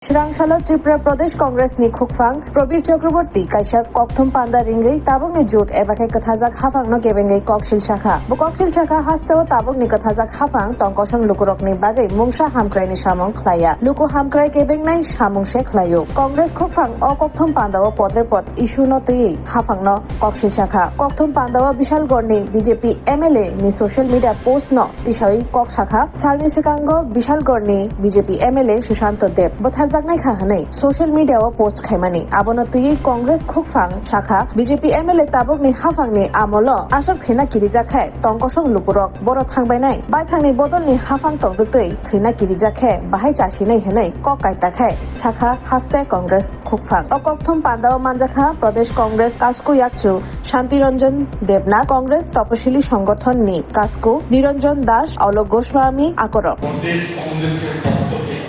Shirangshalo Tripura Pradesh Congress ni Khukphang Prabir Chakraborty kaisa Kokthum Panda ringai tabung ni jut ebakai kathajak hafang no kebengai Kokshil Shakha bo Kokshil Shakha hasteo tabung ni kathajak hafang tongkosang lukurok ni bagai mungsa hamkrai ni samong khlaya luku hamkrai kebengnai samong se khlayo Congress Khukphang o Kokthum Panda o podre pod issue no tei hafang no Kokshil Shakha Kokthum Panda o Bishal Gorni BJP MLA ni social media post no tisai Kok Shakha Salni Sikango Bishal Gorni BJP MLA Sushant Deb জাগনাই খাহাनै social মিডিয়াও post খাইমানি আবনতি কংগ্রেস খুকফাং শাখা BJP MLA তাবকনি হাফাংনি আমল আশক থৈনা কিরিজাখায় টংকসং লুপুরক বড় থাংবাইনাই বাইথাংনি বদলনি হাফাং টংদুতৈ থৈনা কিরিজাখে বাহাই চাসিনাই হেनै cock কাইতাখায় শাখা হাস্তে কংগ্রেস খুকফাং অকথম পান্দাও মানজাখা প্রদেশ কংগ্রেস কাসকু ইয়াকচু শান্তিরঞ্জন দেবনাথ কংগ্রেস তপশিলি সংগঠন নি কাসকু নিরঞ্জন দাস অলোক গোস্বামী আকর প্রদেশ কংগ্রেসের পক্ষ থেকে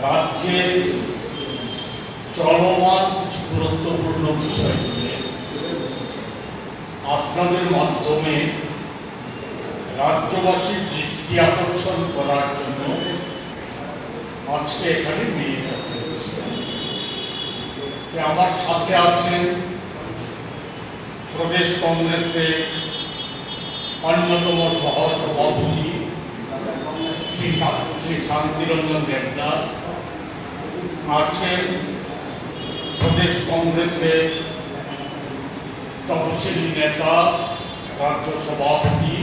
রাজ্যের চলমান কিছু গুরুত্বপূর্ণ বিষয় নিয়ে আপনাদের মাধ্যমে রাজ্যবাসীর দৃষ্টি আকর্ষণ করার জন্য আজকে এখানে মিলিত হয়েছি। আমার সাথে আছেন প্রদেশ কংগ্রেসের অন্যতম সহসভাপতি শ্রী শান্তিরঞ্জন দেবনাথ, আছেন প্রদেশ কংগ্রেসের তপশিলি নেতা রাজ্য সভাপতি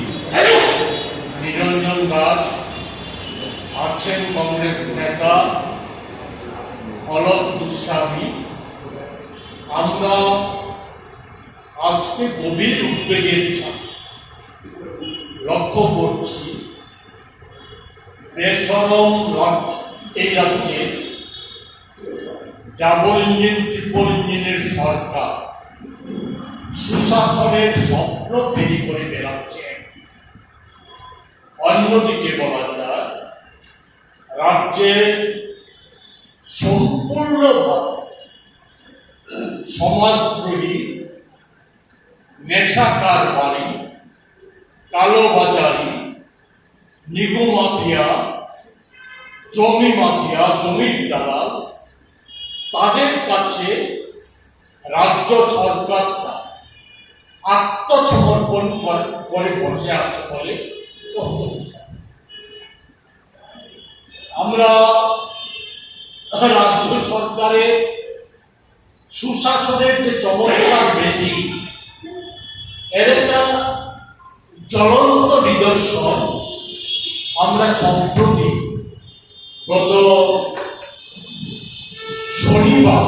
নিরঞ্জন দাস, আছেন কংগ্রেস নেতা অলোক গোস্বামী। আমরা আজকে গভীর উদ্বেগের সাথে লক্ষ্য করছি বেসরম এই রাজ্যে ডাবল ইঞ্জিন ট্রিপল ইঞ্জিনের সরকার সুশাসনের স্বপ্ন তৈরি করে বেড়াচ্ছে। অন্যদিকে বলা যায় রাজ্যে সম্পূর্ণভাবে সমাজদ্রোহী, নেশা কারবারি, কালোবাজারি, নিগু মাফিয়া, জমি মাফিয়া, জমির দালাল, তাদের কাছে রাজ্য সরকারটা আত্মসমর্পণ করে বসে আছে বলে আমরা রাজ্য সরকারের সুশাসনের যে চমৎকার বেদি এর একটা জ্বলন্ত নিদর্শন আমরা সম্প্রতি গত শনিবার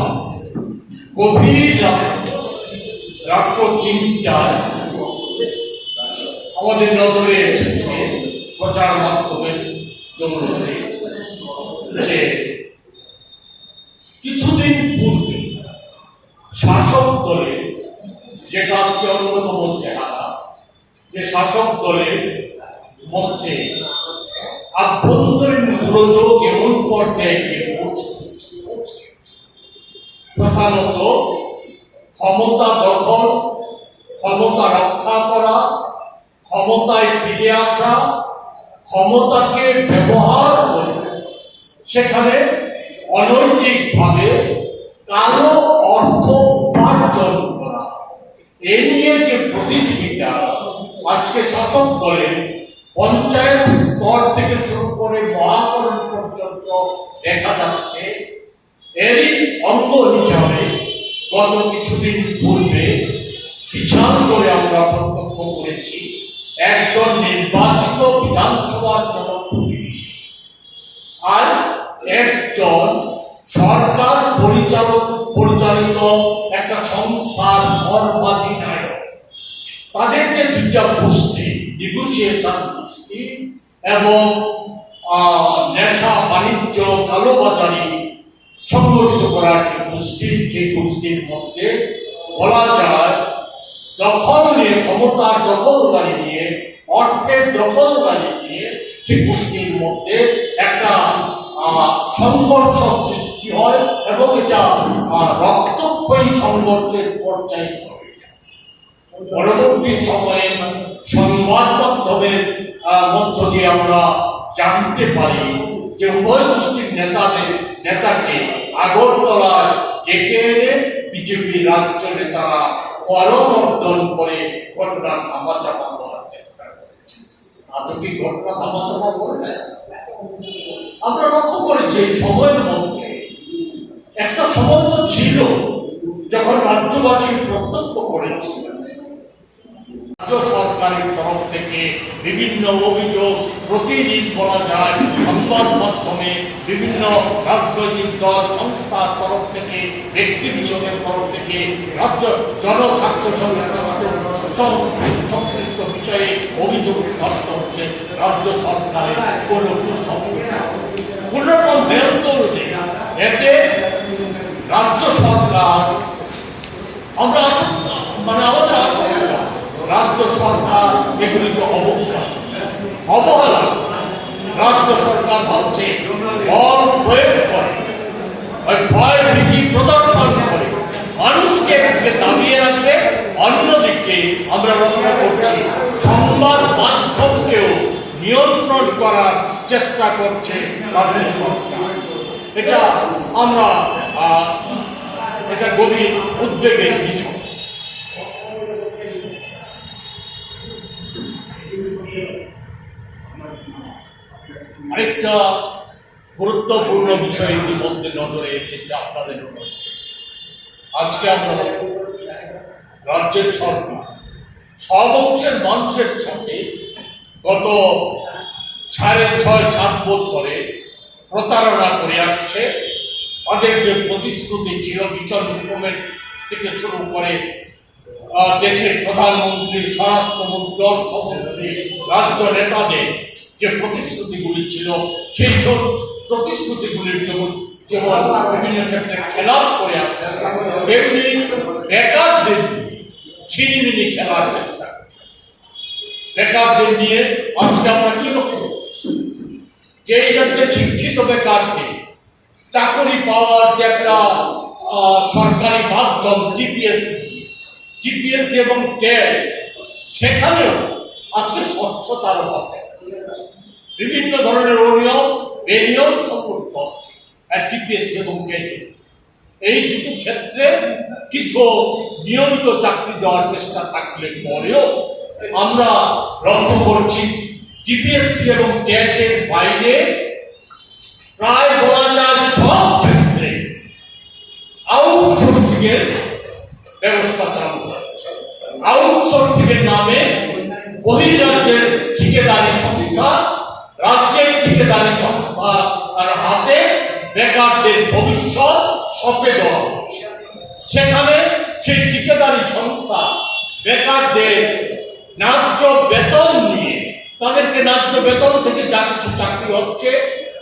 গভীর রাত্র ৩টায় আমাদের নজরে এসেছে প্রচার মাধ্যমের দৌলতে যে কিছুদিন পূর্বে শাসক দলের, যেটা আজকে অন্যতম চেহারা, যে শাসক দলের মধ্যে আভ্যন্তরীণ গোলযোগ এমন পর্যায়ে গিয়ে পৌঁছে, প্রধানত ক্ষমতা দখল, ক্ষমতা রক্ষা করা, ক্ষমতায় ফিরে আসা, ক্ষমতাকে ব্যবহার করে সেখানে অনৈতিকভাবে কালো অর্থ উপার্জন করা, এ নিয়ে যে প্রতিযোগিতা আজকে শাসক দলের পঞ্চায়েত স্তর থেকে শুরু করে মহাকরণ পর্যন্ত দেখা যাচ্ছে, এরই অঙ্গ হিসাবে গত কিছুদিন পূর্বে বিশাল করে আমরা প্রত্যক্ষ করেছি একজন নির্বাচিত বিধানসভার জনপ্রতিনিধি আর একজন সরকার পরিচালিত একটা সংস্থার সর্বাধিনায়ক, তাদের যে দুইটা গোষ্ঠী, নেগোসিয়েশন গোষ্ঠী এবং নেশা বাণিজ্য কালোবাজারি সংগঠিত করার যে গোষ্ঠী, সেই গোষ্ঠীর মধ্যে বলা যায় দখল নিয়ে, ক্ষমতার দখলদারি নিয়ে, অর্থের দখলদারি নিয়ে সেই গোষ্ঠীর মধ্যে একটা সংঘর্ষ সৃষ্টি হয় এবং এটা রক্তক্ষয়ী সংঘর্ষের পর্যায়ে চলে যায়। পরবর্তী সময়ে সংবাদ মাধ্যমের মধ্য দিয়ে আমরা জানতে পারি যে উভয় গোষ্ঠীর নেতাকে আগরতলায় ডেকে এনে বিজেপি রাজ্য নেতারা করমর্দন করে ঘটনা ধামাচাপা করার চেষ্টা করেছে। আদৌ কি ঘটনা ধামাচাপা করেছে? আমরা লক্ষ্য করেছি এই সময়ের মধ্যে একটা সময় তো ছিল যখন রাজ্যবাসী প্রত্যক্ষ করেছিল রাজ্য সরকারের তরফ থেকে বিভিন্ন অভিযোগ প্রতিদিন বলা যায় সংবাদ মাধ্যমে, বিভিন্ন রাজনৈতিক দল সংস্থার তরফ থেকে, ব্যক্তি বিশেষের তরফ থেকে, রাজ্য জনস্বার্থ সংশ্লিষ্ট বিষয়ে অভিযোগ উত্থাপিত হচ্ছে রাজ্য সরকারের কোনো কোনরকম নিয়ন্ত্রণ নেই। এতে রাজ্য সরকার আমরা আমাদের আশঙ্কা রাজ্য সরকার এগুলিকে অবহেলা রাজ্য সরকার ভাবছে বল প্রয়োগ করে, ভয় ভীতি প্রদর্শন করে মানুষকে দাবিয়ে রাখবে। অন্যদিকে আমরা লক্ষ্য করছি সংবাদ মাধ্যমকেও নিয়ন্ত্রণ করার চেষ্টা করছে রাজ্য সরকার। এটা গভীর উদ্বেগের বিষয়। আরেকটা গুরুত্বপূর্ণ বিষয় ইতিমধ্যে নজরে এসেছে আপনাদের। আজকে আমরা রাজ্যের সরকার সব অংশের মানুষের সাথে গত 6.5-7 বছরে প্রতারণা করে আসছে। তাদের যে প্রতিশ্রুতি ছিল বিচার রিফর্মের থেকে শুরু করে দেশের প্রধানমন্ত্রী, স্বরাষ্ট্রমন্ত্রী, অর্থমন্ত্রী, রাজ্য নেতাদের যে প্রতিশ্রুতিগুলি ছিল সেই সব প্রতিশ্রুতিগুলির যেমন বিভিন্ন ক্ষেত্রে খেলাপ করে আসছে, তেমনি বেকারদের ছিনিমিনি খেলার চেষ্টা। বেকারদের নিয়ে আজকে আমরা কি লক্ষ্য করছি যে এই রাজ্যে শিক্ষিত বেকারদের চাকরি পাওয়ার যে একটা সরকারি মাধ্যম টিপিএসসি এবং ক্যাড, সেখানেও আজকে স্বচ্ছতার অভাব দেখা যাচ্ছে। বিভিন্ন ধরনের বেনিয়ম সংগঠিত হচ্ছে টিপিএসসি এবং ক্যাড। এই দুটো ক্ষেত্রে কিছু নিয়মিত চাকরি দেওয়ার চেষ্টা থাকলে পরেও আমরা লক্ষ্য করছি টিপিএসসি এবং ক্যাডের বাইরে প্রায় বলা যায় সব ক্ষেত্রে আউটসোর্সিং এর ব্যবস্থা চালু হচ্ছে। আউটসোর্সিং এর নামে বহিরাজ্যের ঠিকাদারি সংস্থা, রাজ্যের ঠিকাদারি সংস্থা আর হাতে বেকারদের ভবিষ্যৎ সঁপে দেওয়া হচ্ছে। সেখানে সেই ঠিকাদারি সংস্থা বেকারদের ন্যায্য বেতন নিয়ে, তাদেরকে ন্যায্য বেতন থেকে যা কিছু চাকরি হচ্ছে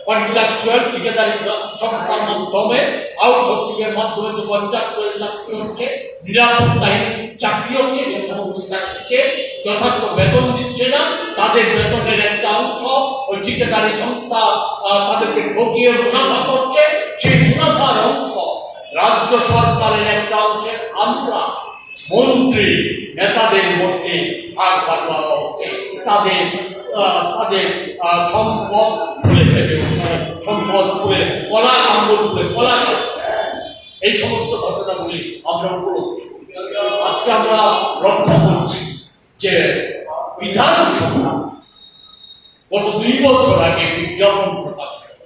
কন্ট্রাকচুয়াল ঠিকাদারি সংস্থার মাধ্যমে, আউটসোর্সিং এর মাধ্যমে যে কন্ট্রাকচুয়াল চাকরি হচ্ছে, নিরাপত্তাহীন চাকরি হচ্ছে, সে সমস্ত চাকরিকে যথার্থ বেতন দিচ্ছে না। তাদের বেতনের একটা অংশ ওই ঠিকাদারি সংস্থা তাদেরকে ঠকিয়ে মুনাফা করছে। সেই মুনাফার অংশ রাজ্য সরকারের একটা অংশে আমরা মন্ত্রী নেতাদের মধ্যে ভাগ বাটোয়ারা হচ্ছে। তাদের সম্পদ খুলে ফেলে হচ্ছে, সম্পদ খুলে কলা আঙ্গুল খুলে কলা গাছ। এই সমস্ত ঘটনাগুলি আমরা উপলব্ধি করছি। আজকে আমরা লক্ষ্য করছি যে বিধানসভা গত 2 বছর আগে বিজ্ঞাপন প্রকাশ করে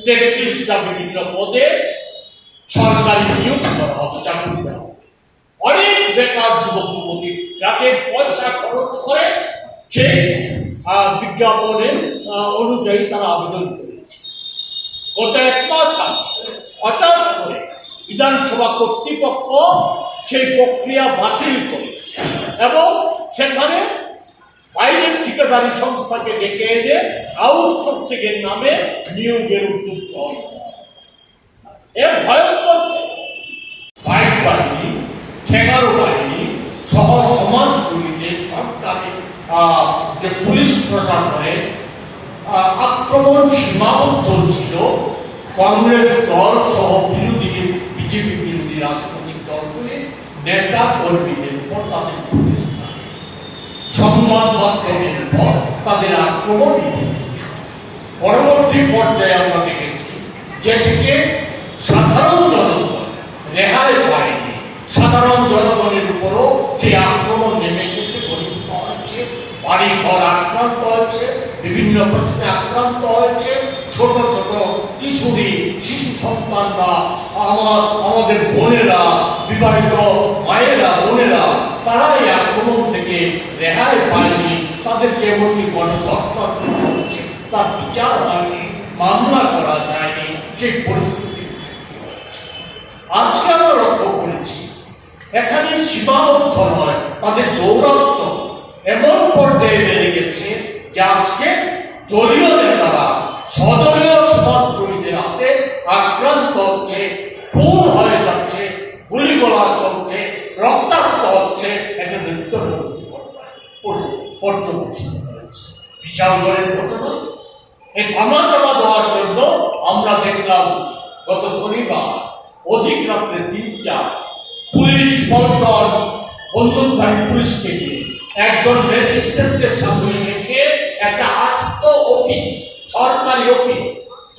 33টা বিভিন্ন পদে সরকারি নিয়োগ করা হবে, চাকরি দেওয়া হবে। অনেক বেকার যুবক যুবতী যাকে পয়সা খরচ করে সেই বিজ্ঞাপনের অনুযায়ী তারা আবেদন করেছে। গত 1 মাস আগে হঠাৎ করে বিধানসভা কর্তৃপক্ষ সেই প্রক্রিয়া বাতিল করে এবং সেখানে বাইরের ঠিকাদারি সংস্থাকে ডেকে এনে আউটসোর্সিং এর নামে নিয়োগের উদ্যোগ হয়। এর ভয়ঙ্কর বাইক বাহিনী, ঠেঙ্গারো বাহিনী সহ সমাজগুলিতে সরকারের যে পুলিশ প্রশাসনের আক্রমণ সীমাবদ্ধ ছিল। কংগ্রেস দল সহ বিজেপি বিরোধী রাজনৈতিক দলগুলির নেতা কর্মীদের উপর তাদের সংবাদ মাধ্যমের উপর তাদের আক্রমণ পরবর্তী পর্যায়ে আমরা দেখেছি যে থেকে সাধারণ জনগণ রেহাই পায়নি, সাধারণ জনগণের উপরও যে আক্রমণ নেমে এসেছে, গরিব হয়েছে, বাড়ি ঘর আক্রান্ত হয়েছে, বিভিন্ন প্রশ্নে আক্রান্ত হয়েছে, ছোট ছোট কিশোরী শিশু সন্তানরা, আমাদের বোনেরা, বিবাহিত মায়েরা বোনেরা, তারা এই আক্রমণ থেকে রেহাই পায়নি। তাদেরকে এমনকি গণধর্ষণ করা হয়েছে, তার বিচার হয়নি, মামলা করা যায়নি, যে পরিস্থিতি আজকে আমরা লক্ষ্য করেছি। এখানে সীমাবদ্ধ নয়, তাদের দৌরাত্ম এমন পর্যায়ে বেড়ে গেছে যে আজকে দলীয় নেতারা সদলীয় সমাজকর্মীদের হাতে আক্রান্ত হচ্ছে, খুন হয়ে যাচ্ছে, গুলিগোলা চলছে, রক্তাক্ত হচ্ছে, একটা নৃত্য পর্যবেসিত হয়েছে। বিশালগড়ের ঘটনা এই ধামাচাপা দেওয়ার জন্য আমরা দেখলাম গত শনিবার অধিক রাত্রে 3টা পুলিশ পল্টন বন্দুকধারী পুলিশকে দিয়ে একজন রেজিস্ট্রেন্টের সামনে রেখে একটা আস্ত অফিস, সরকারি অফিস,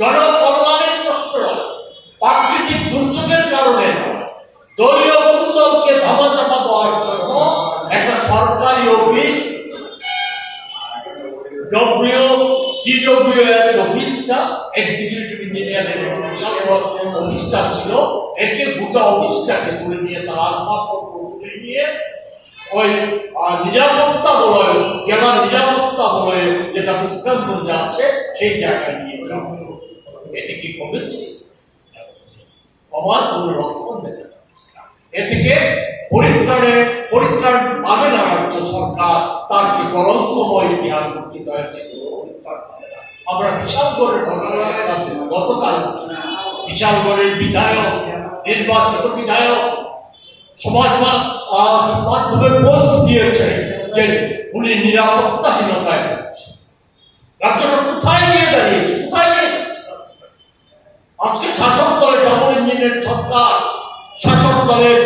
জনকল্যাণের প্রশ্ন নয়, প্রাকৃতিক দুর্যোগের কারণে নয়, দলীয় উন্নয়নকে ধামাচাপা দেওয়ার জন্য একটা সরকারি অফিস, DWS অফিসটা, এক্সিকিউটিভ ইঞ্জিনিয়ারের অফিসটা ছিল, একে গোটা অফিসটাকে তুলে নিয়ে তার আসবাবপত্র তুলে নিয়ে ওই নিরাপত্তা বলয়, জেলার নিরাপত্তা বলয় যেটা বিশ্রামগঞ্জে আছে সেই জায়গায় নিয়ে যাওয়া। এতে কি কমেছে? আমার কোনো লক্ষণ দেখা যাচ্ছে না। এ থেকে পরিত্রাণ পাবে না রাজ্য সরকার, তার যে কলঙ্কময় ইতিহাস রচিত হয়েছে। আমরা বিশালগড়ের ঘটনা দেখলাম গতকাল, বিশালগড়ের বিধায়ক, নির্বাচিত বিধায়ক সমাজ মাধ্যমে পোস্ট দিয়েছে যে উনি নিরাপত্তাহীনতায় রাজ্যটা কোথায় নিয়ে দাঁড়িয়েছে, কোথায় নিয়ে আজকে শাসক দলের ডবল ইঞ্জিনের সরকার, শাসক দলের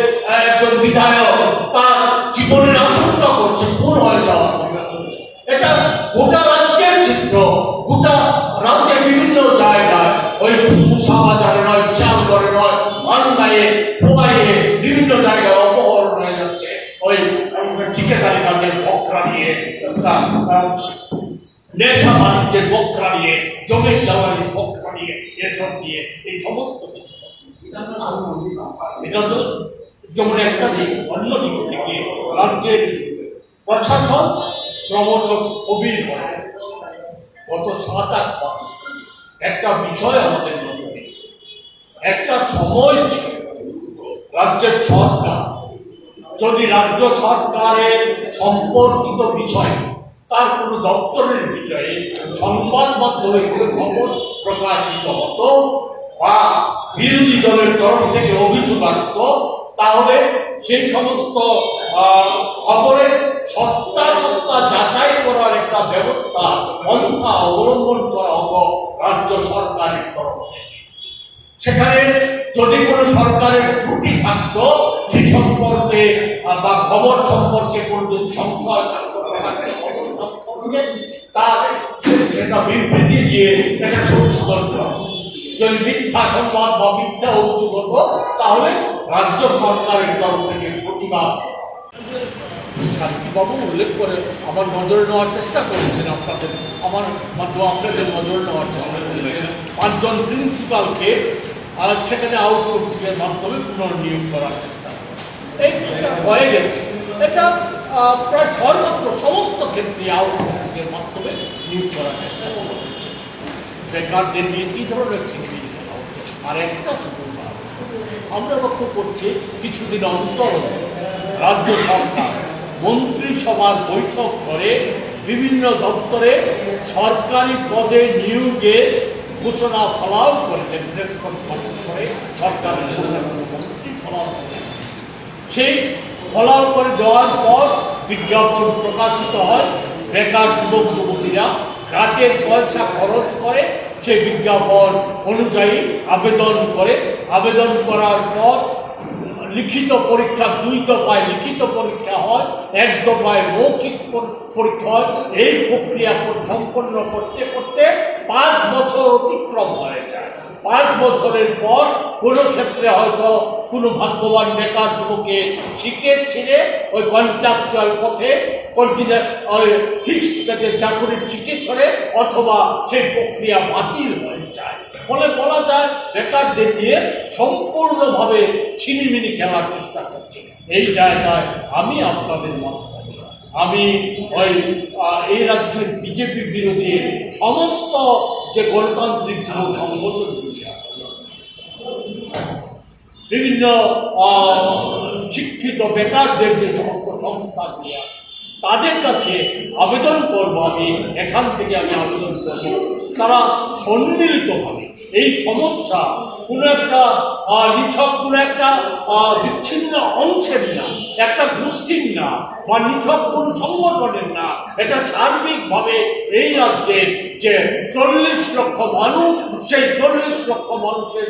একজন বিধায়ক তার জীবনের আশঙ্কা করছে, খুন হয়ে যাওয়া। এটা গোটা রাজ্যের চিত্র, গোটা রাজ্যের বিভিন্ন জায়গায়, ওই মুসাবাজারে নয়, বিশালগড়ে নয়, মান্দায়ে, খোয়াইয়ে, বিভিন্ন জায়গায় অপহরণ হয়ে যাচ্ছে। ওই ঠিকাদারি কাজের বকরা নিয়ে, নেশা বাণিজ্যের বকরা নিয়ে, জমির দালালির বকরা নিয়ে, এসব নিয়ে এই সমস্ত কিছু। এটা তো যেমন একটা দিক, অন্য দিক থেকে রাজ্যের প্রশাসন ক্রমশ স্থবির হয়ে যাচ্ছে। গত 7-8 মাস একটা বিষয় আমাদের নজরে এসেছে। একটা সময় ছিল রাজ্যের সরকার যদি রাজ্য সরকারের সম্পর্কিত বিষয়, তার কোনো দপ্তরের বিষয়ে সংবাদ মাধ্যমে কোনো খবর প্রকাশিত হতো বা বিরোধী দলের তরফ থেকে অভিযোগ আসত, তাহলে সেই সমস্ত খবরের সত্যাসত্তা যাচাই করার একটা ব্যবস্থা পন্থা অবলম্বন করা হতো রাজ্য সরকারের তরফ থেকে। সেখানে যদি কোনো সরকারের ত্রুটি থাকতো, সেই সম্পর্কে বা খবর সম্পর্কে কোনো যদি সংশয় থাকতো, তার সেটা বিবৃতি দিয়ে একটা ছোট করতে হবে। যদি মিথ্যা সংবাদ বা মিথ্যা অভিযোগ হতো, তাহলে রাজ্য সরকারের তরফ থেকে প্রতিবাদ। শান্তিবাবু উল্লেখ করে আমার নজরে নেওয়ার চেষ্টা করেছেন, আমার মাধ্যমে আপনাদের নজরে নেওয়ার চেষ্টা করেছেন 5 জন প্রিন্সিপালকে সেখানে আউটসোর্সিংয়ের মাধ্যমে পুনর্নিয়োগ করার চেষ্টা। এইটা হয়ে গেছে, এটা প্রায় সর্বত্র সমস্ত ক্ষেত্রে আউটসোর্সিংয়ের মাধ্যমে নিয়োগ করার চেষ্টা করেছে। বেকারদের নিয়ে কী ধরনের চিঠি আর একটা ছোট আমরা লক্ষ্য করছি, কিছুদিন অন্তর রাজ্য সরকার মন্ত্রিসভার বৈঠক করে বিভিন্ন দপ্তরে সরকারি পদে নিয়োগের ঘোষণা ফলাও করেছেন, করে সরকারের মন্ত্রী ফলাও করে। সেই ফলাও করে দেওয়ার পর বিজ্ঞাপন প্রকাশিত হয়, বেকার যুবক যুবতীরা রাতের পয়সা খরচ করে সেই বিজ্ঞাপন অনুযায়ী আবেদন করে। আবেদন করার পর লিখিত পরীক্ষা 2 দফায় লিখিত পরীক্ষা হয়, 1 দফায় মৌখিক পরীক্ষা হয়। এই প্রক্রিয়া সম্পন্ন করতে করতে 5 বছর অতিক্রম হয়ে যায়। 5 বছরের পর কোনো ক্ষেত্রে হয়তো কোনো ভাগ্যবান বেকার যুবকে শিখে ছেড়ে ওই কন্ট্রাকচুয়াল পথে ফিক্সড থেকে চাকরির শিখে ছড়ে, অথবা সেই প্রক্রিয়া বাতিল হয়ে যায়। ফলে বলা যায় বেকারদের নিয়ে সম্পূর্ণভাবে ছিনিমিনি খেলার চেষ্টা করছে। এই জায়গায় আমি আপনাদের মাধ্যমে আমি এই রাজ্যের বিজেপি বিরোধী সমস্ত যে গণতান্ত্রিক যুব সংগঠনগুলি আছে, বিভিন্ন শিক্ষিত বেকারদের যে সমস্ত সংস্থাগুলি আছে, তাদের কাছে আবেদন করবো, আমি এখান থেকে আবেদন করবো, তারা সম্মিলিতভাবে এই সমস্যা কোনো একটা নিছক কোনো একটা বিচ্ছিন্ন অংশের না, একটা গোষ্ঠীর না, বা নিছক কোনো সংগঠনের না, এটা সার্বিকভাবে এই রাজ্যের যে 40 লক্ষ মানুষ, সেই 40 লক্ষ মানুষের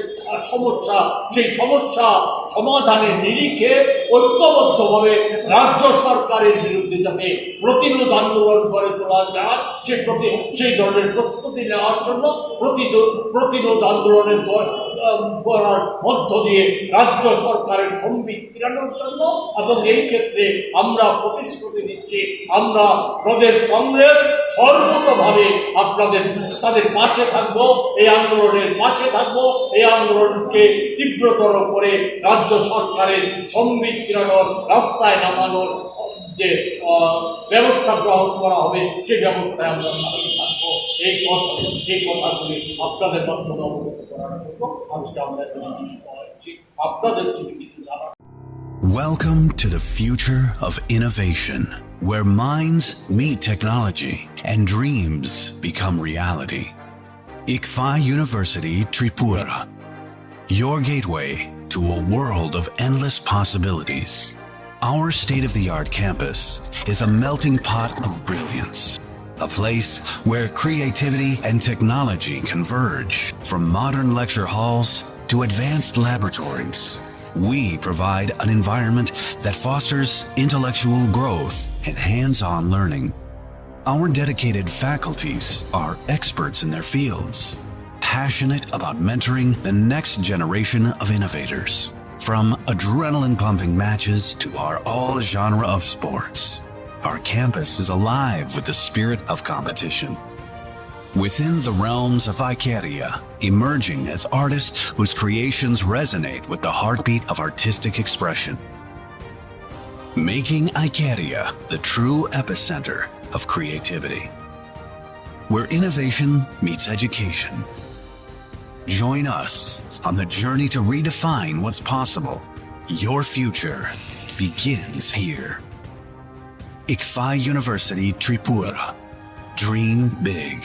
সমস্যা, সেই সমস্যা সমাধানের নিরিখে ঐক্যবদ্ধভাবে রাজ্য সরকারের বিরুদ্ধে যাতে প্রতিরোধ আন্দোলন করে তোলা যায়, সেই ধরনের প্রস্তুতি নেওয়ার জন্য প্রতিরোধ আন্দোলনের করার মধ্য দিয়ে রাজ্য সরকারের সম্বিত ফিরানোর জন্য। এবং এই ক্ষেত্রে আমরা প্রতিশ্রুতি দিচ্ছি, আমরা প্রদেশ কংগ্রেস সর্বতভাবে তাদের পাশে থাকবো, এই আন্দোলনের পাশে থাকবো, এই আন্দোলনকে তীব্রতর করে রাজ্য সরকারের সম্বিত ফিরানোর রাস্তায় নামানোর যে ব্যবস্থা গ্রহণ করা হবে, সেই ব্যবস্থায় আমরা সামিল থাকবো। এই কথাগুলি আপনাদের মাধ্যমে অবগত করার জন্য আজকে আমরা এখানে মিলিত হয়েছি, আপনাদের জন্য কিছু জানার। Welcome to the future of innovation, where minds meet technology and dreams become reality. ICFA University Tripura, your gateway to a world of endless possibilities. Our state-of-the-art campus is a melting pot of brilliance, a place where creativity and technology converge. From modern lecture halls to advanced laboratories, we provide an environment that fosters intellectual growth and hands-on learning. Our dedicated faculties are experts in their fields, passionate about mentoring the next generation of innovators. From adrenaline-pumping matches to our all-genre of sports, our campus is alive with the spirit of competition. Within the realms of Icaria, emerging as artists whose creations resonate with the heartbeat of artistic expression. Making Icaria the true epicenter of creativity, where innovation meets education. Join us on the journey to redefine what's possible. Your future begins here. ICFA University Tripura. Dream big.